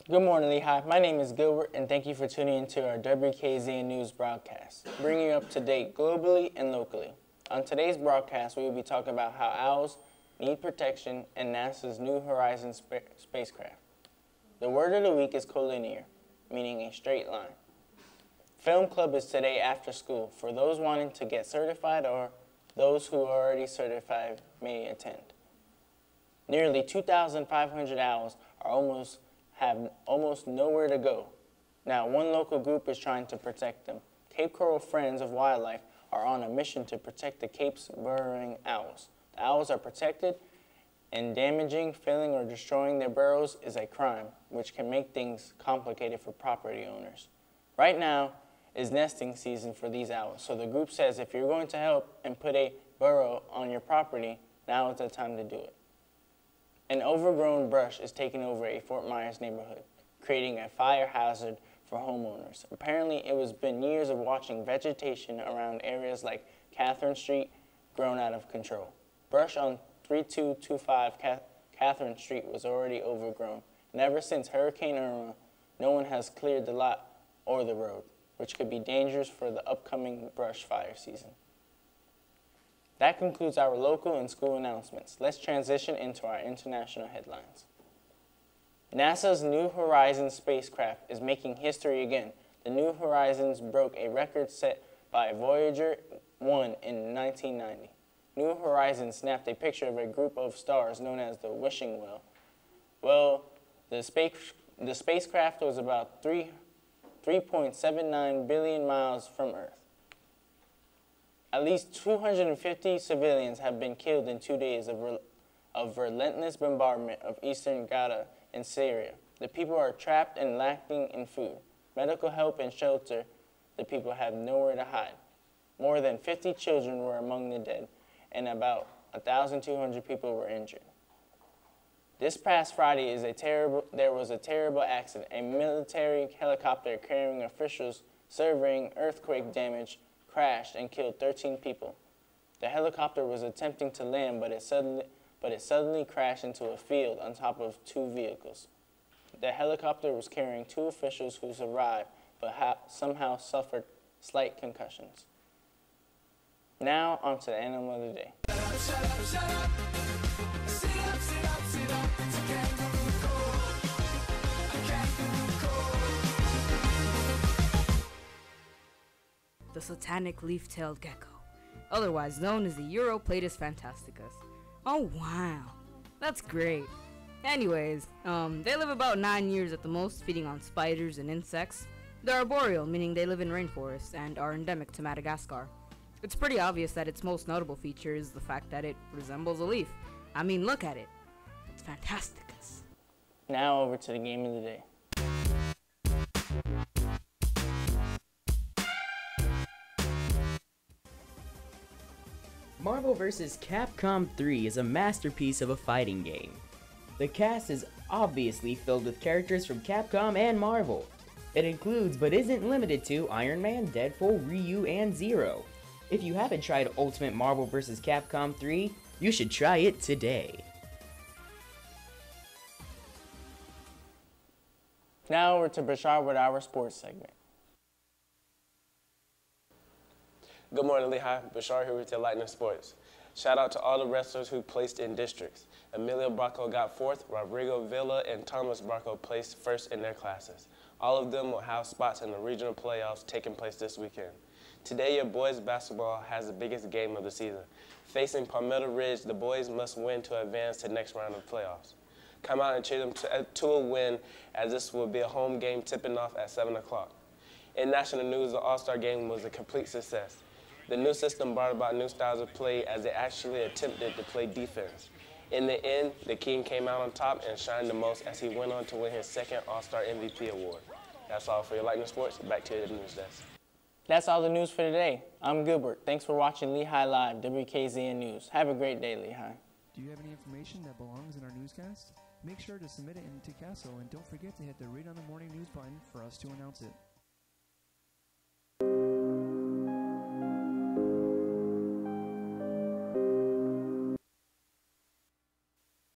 Good morning, Lehigh. My name is Gilbert, and thank you for tuning into our WKZN News broadcast, bringing you up to date globally and locally. On today's broadcast, we will be talking about how owls need protection and NASA's New Horizons spacecraft. The word of the week is collinear, meaning a straight line. Film club is today after school for those wanting to get certified or those who are already certified may attend. Nearly 2,500 owls have almost nowhere to go. Now, one local group is trying to protect them. Cape Coral Friends of Wildlife are on a mission to protect the Cape's burrowing owls. The owls are protected, and damaging, filling, or destroying their burrows is a crime, which can make things complicated for property owners. Right now is nesting season for these owls, so the group says if you're going to help and put a burrow on your property, now is the time to do it. An overgrown brush is taking over a Fort Myers neighborhood, creating a fire hazard for homeowners. Apparently, it has been years of watching vegetation around areas like Catherine Street grown out of control. Brush on 3225 Catherine Street was already overgrown, and ever since Hurricane Irma, no one has cleared the lot or the road, which could be dangerous for the upcoming brush fire season. That concludes our local and school announcements. Let's transition into our international headlines. NASA's New Horizons spacecraft is making history again. The New Horizons broke a record set by Voyager 1 in 1990. New Horizons snapped a picture of a group of stars known as the Wishing Well. Well, the spacecraft was about 3.79 billion miles from Earth. At least 250 civilians have been killed in 2 days of relentless bombardment of eastern Ghouta in Syria. The people are trapped and lacking in food, medical help, and shelter. The people have nowhere to hide. More than 50 children were among the dead, and about 1,200 people were injured. This past Friday there was a terrible accident. A military helicopter carrying officials surveying earthquake damage crashed and killed 13 people. The helicopter was attempting to land, but it suddenly crashed into a field on top of two vehicles. The helicopter was carrying two officials who survived, but somehow suffered slight concussions. Now, on to the animal of the day. The satanic leaf-tailed gecko, otherwise known as the Uroplatus fantasticus. Oh wow, that's great. Anyways, they live about 9 years at the most, feeding on spiders and insects. They're arboreal, meaning they live in rainforests and are endemic to Madagascar. It's pretty obvious that its most notable feature is the fact that it resembles a leaf. I mean, look at it. It's fantasticus. Now over to the game of the day. Marvel vs. Capcom 3 is a masterpiece of a fighting game. The cast is obviously filled with characters from Capcom and Marvel. It includes, but isn't limited to, Iron Man, Deadpool, Ryu, and Zero. If you haven't tried Ultimate Marvel vs. Capcom 3, you should try it today. Now over to Bashar with our sports segment. Good morning, Lehigh. Bashar here with your Lightning Sports. Shout out to all the wrestlers who placed in districts. Emilio Bracco got 4th, Rodrigo Villa and Thomas Bracco placed 1st in their classes. All of them will have spots in the regional playoffs taking place this weekend. Today, your boys basketball has the biggest game of the season. Facing Palmetto Ridge, the boys must win to advance to the next round of playoffs. Come out and cheer them to a win, as this will be a home game tipping off at 7 o'clock. In national news, the All-Star game was a complete success. The new system brought about new styles of play as they actually attempted to play defense. In the end, the King came out on top and shined the most as he went on to win his 2nd All-Star MVP award. That's all for your Lightning Sports. Back to the news desk. That's all the news for today. I'm Gilbert. Thanks for watching Lehigh Live, WKZN News. Have a great day, Lehigh. Do you have any information that belongs in our newscast? Make sure to submit it into CASO and don't forget to hit the Read on the Morning News button for us to announce it.